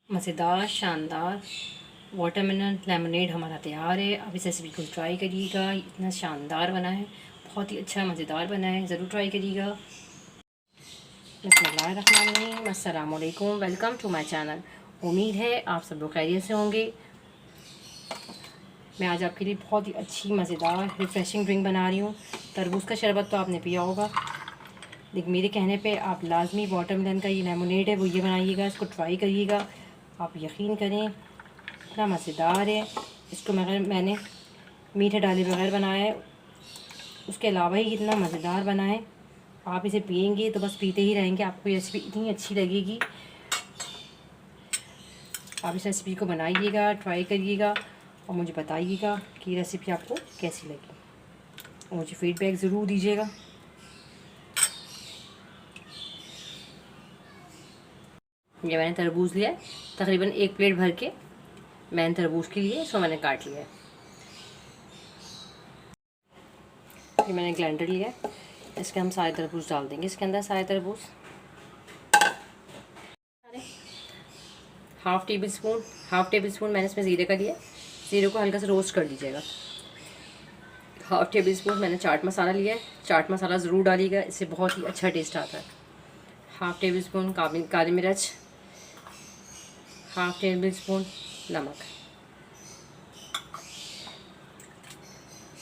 मज़ेदार शानदार watermelon lemonade हमारा तैयार है। आप इस रेसिपी को ट्राई करिएगा। इतना शानदार बना है, बहुत ही अच्छा मज़ेदार बना है, ज़रूर ट्राई करिएगा। बिस्मिल्लाहिर्रहमानिर्रहीम, अस्सलाम वालेकुम, वेलकम टू माय चैनल। उम्मीद है आप सब लोग खैरियत से होंगे। मैं आज आपके लिए बहुत ही अच्छी मज़ेदार रिफ़्रेशिंग ड्रिंक बना रही हूँ। तरबूज का शरबत तो आपने पिया होगा, लेकिन मेरे कहने पे आप लाजमी वाटरमेलन का ये लेमनेड है वो ये बनाइएगा, इसको ट्राई करिएगा। आप यकीन करें इतना मज़ेदार है। इसको मैंने मीठे डाले बगैर बनाया है, उसके अलावा ही इतना मज़ेदार बना है। आप इसे पियेंगे तो बस पीते ही रहेंगे, आपको ये रेसिपी इतनी अच्छी लगेगी। आप इस रेसिपी को बनाइएगा, ट्राई करिएगा और मुझे बताइएगा कि ये रेसिपी आपको कैसी लगी और मुझे फ़ीडबैक ज़रूर दीजिएगा। ये मैंने तरबूज लिया है, तकरीबन 1 प्लेट भर के मैंने तरबूज के लिए, इसको मैंने काट लिया है। ये मैंने ग्राइंडर लिया है, इसके हम सारे तरबूज डाल देंगे इसके अंदर। सारे तरबूज हाफ़ टेबल स्पून मैंने इसमें ज़ीरे का लिया। ज़ीरे को हल्का सा रोस्ट कर दीजिएगा। हाफ़ टेबल स्पून मैंने चाट मसाला लिया है। चाट मसाला ज़रूर डालिएगा, इससे बहुत ही अच्छा टेस्ट आता है। हाफ़ टेबल स्पून काली मिर्च, हाफ़ टेबल स्पून नमक,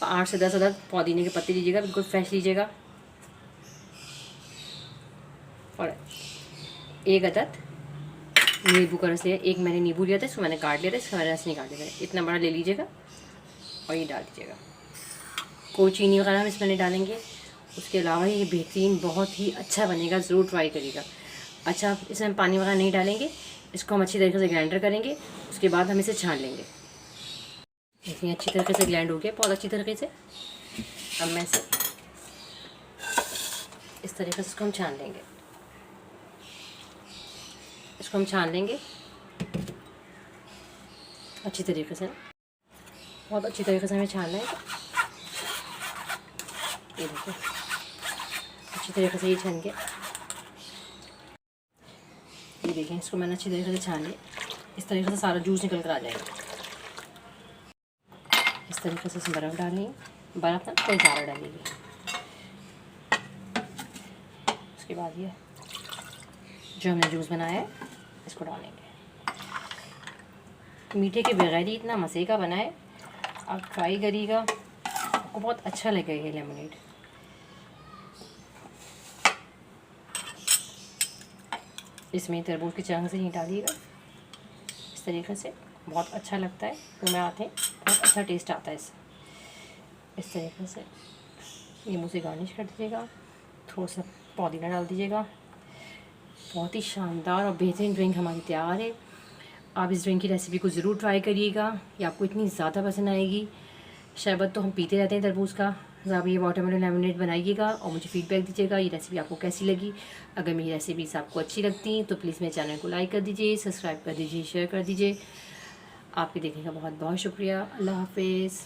8 से 10 अदद पुदीने के पत्ते लीजिएगा, बिल्कुल फ्रेश लीजिएगा। और 1 अदद नींबू का रस लिया। एक मैंने नींबू लिया था, इसको मैंने काट लिया था, इसका मैंने रस नहीं काट लिया था। इतना बड़ा ले लीजिएगा और ये डाल दीजिएगा। कोई चीनी वगैरह हम इसमें नहीं डालेंगे। उसके अलावा ये बेहतरीन बहुत ही अच्छा बनेगा, ज़रूर ट्राई करिएगा। अच्छा, इसमें हम पानी वगैरह नहीं डालेंगे, इसको हम अच्छी तरीके से ग्राइंडर करेंगे, उसके बाद हम इसे छान लेंगे। इतनी अच्छी तरीके से ग्राइंड हो गया, बहुत अच्छी तरीके से। अब मैं इसे इस तरीके से इसको हम छान लेंगे, इसको हम छान लेंगे अच्छी तरीके से, बहुत अच्छी तरीके से हमें छानना है। ये देखो अच्छी तरीके से ये छन गया। ये देखें, इसको मैंने अच्छी तरीके से छान लिया। इस तरीके से सारा जूस निकल कर आ जाएगा। इस तरीके से इसमें बर्फ़ डालनी है, बर्फ़ ना कोई ज़्यादा डालेगी। उसके बाद ये जो हमने जूस बनाया है इसको डालेंगे। मीठे के बगैर ही इतना मज़े का बना है, आप ट्राई करिएगा, आपको बहुत अच्छा लगेगा ये लेमनेड। इसमें तरबूज के चंक से नहीं डालिएगा, इस तरीके से बहुत अच्छा लगता है। तो में आते हैं, बहुत अच्छा टेस्ट आता है इससे। इस तरीके से नींबू से गार्निश कर दीजिएगा, थोड़ा सा पुदीना डाल दीजिएगा। बहुत ही शानदार और बेहतरीन ड्रिंक हमारी तैयार है। आप इस ड्रिंक की रेसिपी को ज़रूर ट्राई करिएगा, ये आपको इतनी ज़्यादा पसंद आएगी। शरबत तो हम पीते रहते हैं तरबूज का, आप ये वाटरमेलन लेमनेड बनाइएगा और मुझे फ़ीडबैक दीजिएगा ये रेसिपी आपको कैसी लगी। अगर मेरी रेसिपीज़ आपको अच्छी लगती तो प्लीज़ मेरे चैनल को लाइक कर दीजिए, सब्सक्राइब कर दीजिए, शेयर कर दीजिए। आपके देखने का बहुत बहुत शुक्रिया। अल्लाह हाफ़िज़।